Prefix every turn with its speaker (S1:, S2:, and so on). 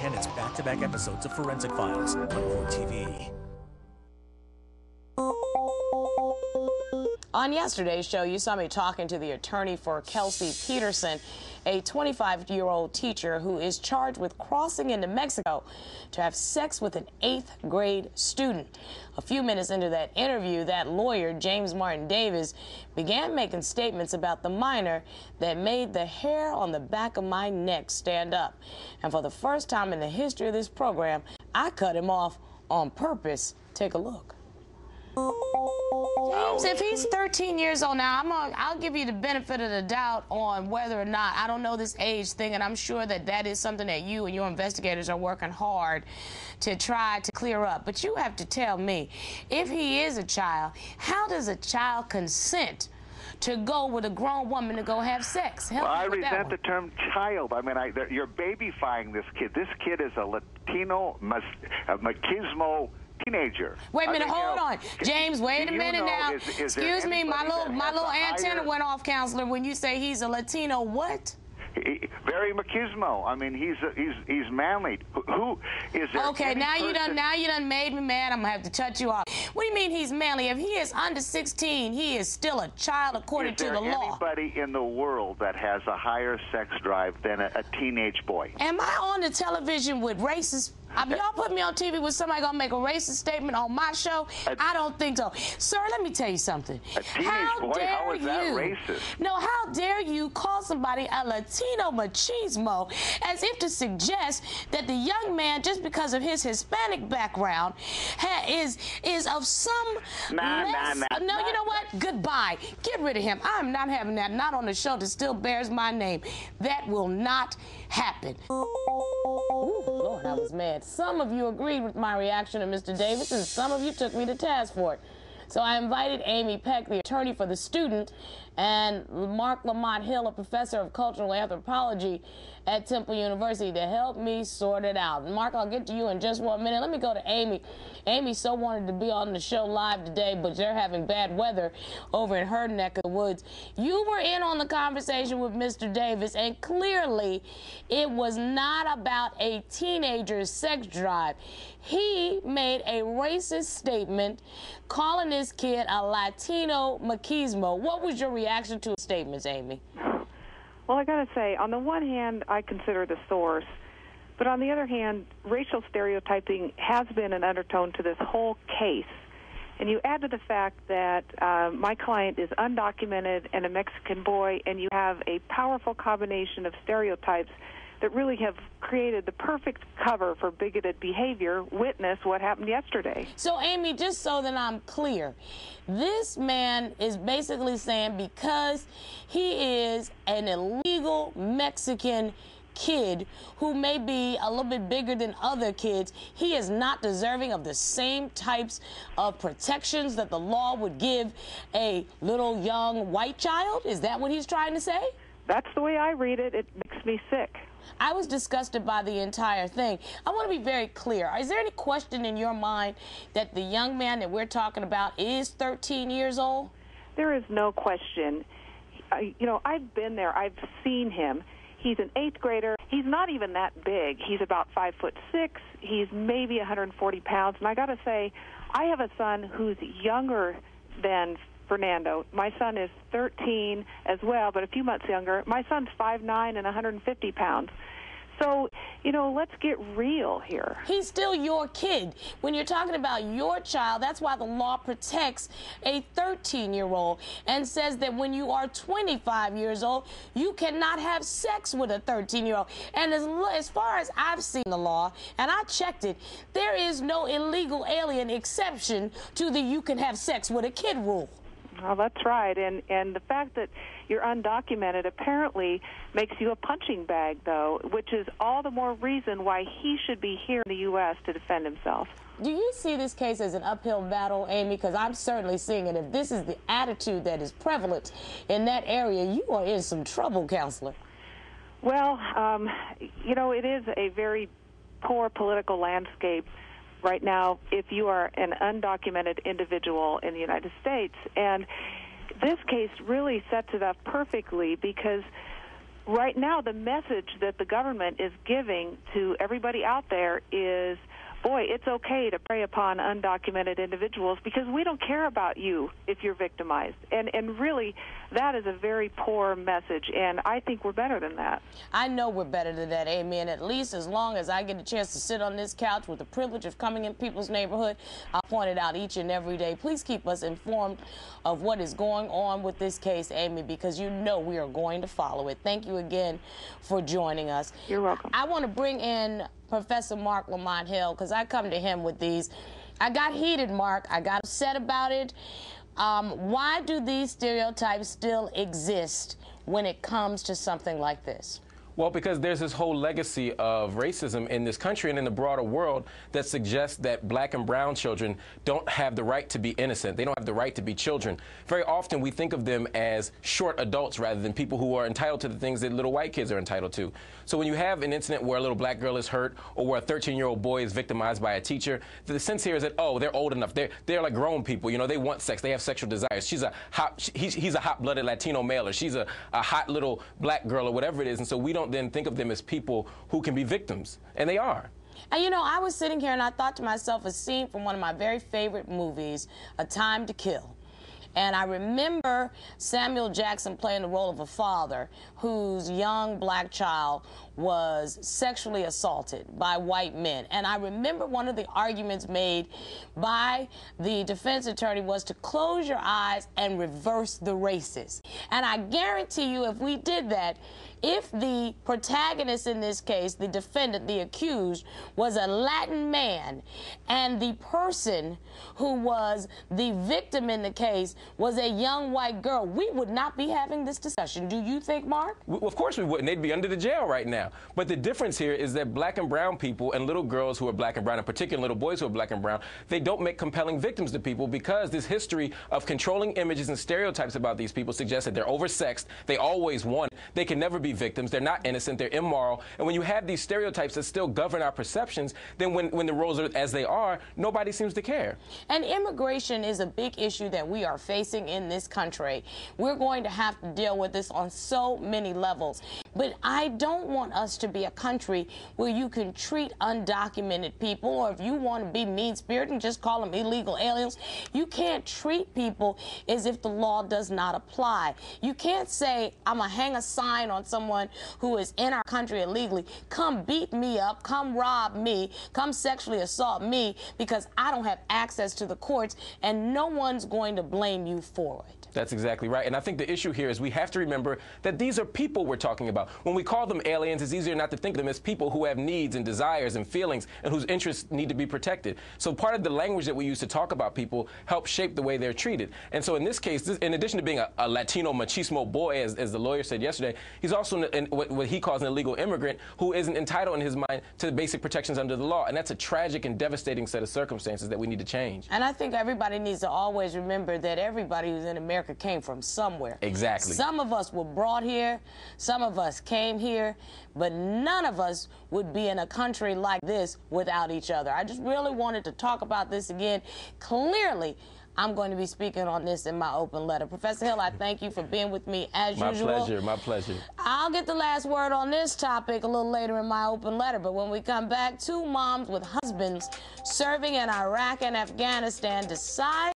S1: Cannon's back-to-back episodes of Forensic Files on Court TV.
S2: On yesterday's show, you saw me talking to the attorney for Kelsey Peterson, a 25-year-old teacher who is charged with crossing into Mexico to have sex with an 8th grade student. A few minutes into that interview, that lawyer, James Martin Davis, began making statements about the minor that made the hair on the back of my neck stand up. And for the first time in the history of this program, I cut him off on purpose. Take a look. James, if he's 13 years old now, I'll give you the benefit of the doubt on whether or not, I don't know this age thing, and I'm sure that that is something that you and your investigators are working hard to try to clear up. But you have to tell me, if he is a child, how does a child consent to go with a grown woman to go have sex?
S3: Well, I resent the term child. I mean, you're babyfying this kid. This kid is a Latino machismo teenager.
S2: Wait a minute, hold on. James, wait a minute now. Excuse me, my little antenna went off, counselor, when you say he's a Latino what?
S3: Very machismo. I mean, he's manly. Who is there?
S2: Okay, now you done made me mad. I'm gonna have to touch you off. What do you mean he's manly? If he is under 16, he is still a child according to the law.
S3: Is there anybody in the world that has a higher sex drive than a teenage boy?
S2: Am I on the television with racist? I mean, y'all put me on TV with somebody gonna make a racist statement on my show? I don't think so. Sir, let me tell you something.
S3: A teenage boy? How is that racist?
S2: No, how dare you call somebody a Latino machismo as if to suggest that the young man, just because of his Hispanic background, is of some No, you know what? Goodbye. Get rid of him. I'm not having that. Not on the show that still bears my name. That will not happen. Ooh, Lord, I was mad. Some of you agreed with my reaction to Mr. Davis, and some of you took me to task for it. So I invited Amy Peck, the attorney for the student, and Marc Lamont Hill, a professor of cultural anthropology at Temple University, to help me sort it out. Marc, I'll get to you in just 1 minute. Let me go to Amy. Amy so wanted to be on the show live today, but they're having bad weather over in her neck of the woods. You were in on the conversation with Mr. Davis, and clearly it was not about a teenager's sex drive. He made a racist statement calling this kid a Latino machismo. What was your reaction to his statements, Amy?
S4: Well, I got to say, on the one hand, I consider the source, but on the other hand, racial stereotyping has been an undertone to this whole case. And you add to the fact that my client is undocumented and a Mexican boy, and you have a powerful combination of stereotypes that really have created the perfect cover for bigoted behavior. Witness what happened yesterday.
S2: So, Amy, just so that I'm clear, this man is basically saying because he is an illegal Mexican kid who may be a little bit bigger than other kids, he is not deserving of the same types of protections that the law would give a little young white child? Is that what he's trying to say?
S4: That's the way I read it. It makes me sick.
S2: I was disgusted by the entire thing. I want to be very clear. Is there any question in your mind that the young man that we're talking about is 13 years old?
S4: There is no question. You know, I've been there. I've seen him. He's an 8th grader. He's not even that big. He's about 5'6". He's maybe 140 pounds. And I got to say, I have a son who's younger than Fernando. My son is 13 as well, but a few months younger. My son's 5'9" and 150 pounds. So, you know, let's get real here.
S2: He's still your kid. When you're talking about your child, that's why the law protects a 13-year-old and says that when you are 25 years old, you cannot have sex with a 13-year-old. And as far as I've seen the law, and I checked it, there is no illegal alien exception to the you can have sex with a kid rule.
S4: Well, that's right. And the fact that you're undocumented apparently makes you a punching bag, though, which is all the more reason why he should be here in the U.S. to defend himself.
S2: Do you see this case as an uphill battle, Amy? Because I'm certainly seeing it. If this is the attitude that is prevalent in that area, you are in some trouble, counselor.
S4: Well, you know, it is a very poor political landscape right now if you are an undocumented individual in the United States. And this case really sets it up perfectly because right now the message that the government is giving to everybody out there is, boy, it's okay to prey upon undocumented individuals because we don't care about you if you're victimized. And really, that is a very poor message, and I think we're better than that.
S2: I know we're better than that, amen. At least as long as I get a chance to sit on this couch with the privilege of coming in people's neighborhood, I'll point it out each and every day. Please keep us informed of what is going on with this case, Amy, because you know we are going to follow it. Thank you again for joining us.
S4: You're welcome.
S2: I want to bring in Professor Marc Lamont Hill, because I come to him with these. I got heated, Marc. I got upset about it. Why do these stereotypes still exist when it comes to something like this?
S5: Well, because there's this whole legacy of racism in this country and in the broader world that suggests that black and brown children don't have the right to be innocent. They don't have the right to be children. Very often we think of them as short adults rather than people who are entitled to the things that little white kids are entitled to. So when you have an incident where a little black girl is hurt or where a 13-year-old boy is victimized by a teacher, the sense here is that, oh, they're old enough. They're like grown people. You know, they want sex. They have sexual desires. He's a hot-blooded Latino male, or she's a hot little black girl, or whatever it is. And so we don't then think of them as people who can be victims, and they are.
S2: And you know, I was sitting here and I thought to myself, a scene from one of my very favorite movies, A Time to Kill. And I remember Samuel Jackson playing the role of a father whose young black child was sexually assaulted by white men. And I remember one of the arguments made by the defense attorney was to close your eyes and reverse the races. And I guarantee you, if we did that, if the protagonist in this case, the defendant, the accused, was a Latin man, and the person who was the victim in the case was a young white girl, we would not be having this discussion. Do you think, Marc?
S5: Well, of course we wouldn't. They'd be under the jail right now. But the difference here is that black and brown people and little girls who are black and brown, in particular little boys who are black and brown, they don't make compelling victims to people because this history of controlling images and stereotypes about these people suggests that they're oversexed, they always want it, they can never be victims, they're not innocent, they're immoral. And when you have these stereotypes that still govern our perceptions, then when the roles are as they are, nobody seems to care.
S2: And immigration is a big issue that we are facing in this country. We're going to have to deal with this on so many levels. But I don't want us to be a country where you can treat undocumented people, or if you want to be mean-spirited and just call them illegal aliens, you can't treat people as if the law does not apply. You can't say, I'm going to hang a sign on someone who is in our country illegally, come beat me up, come rob me, come sexually assault me, because I don't have access to the courts, and no one's going to blame you for it.
S5: That's exactly right. And I think the issue here is we have to remember that these are people we're talking about. When we call them aliens, it's easier not to think of them as people who have needs and desires and feelings and whose interests need to be protected. So part of the language that we use to talk about people helps shape the way they're treated. And so in this case, in addition to being a Latino machismo boy, as the lawyer said yesterday, he's also what he calls an illegal immigrant who isn't entitled in his mind to the basic protections under the law. And that's a tragic and devastating set of circumstances that we need to change.
S2: And I think everybody needs to always remember that everybody who's in America came from somewhere.
S5: Exactly.
S2: Some of us were brought here, some of us came here, but none of us would be in a country like this without each other. I just really wanted to talk about this again. Clearly, I'm going to be speaking on this in my open letter. Professor Hill, I thank you for being with me as usual.
S5: My pleasure, my pleasure.
S2: I'll get the last word on this topic a little later in my open letter, but when we come back, two moms with husbands serving in Iraq and Afghanistan decide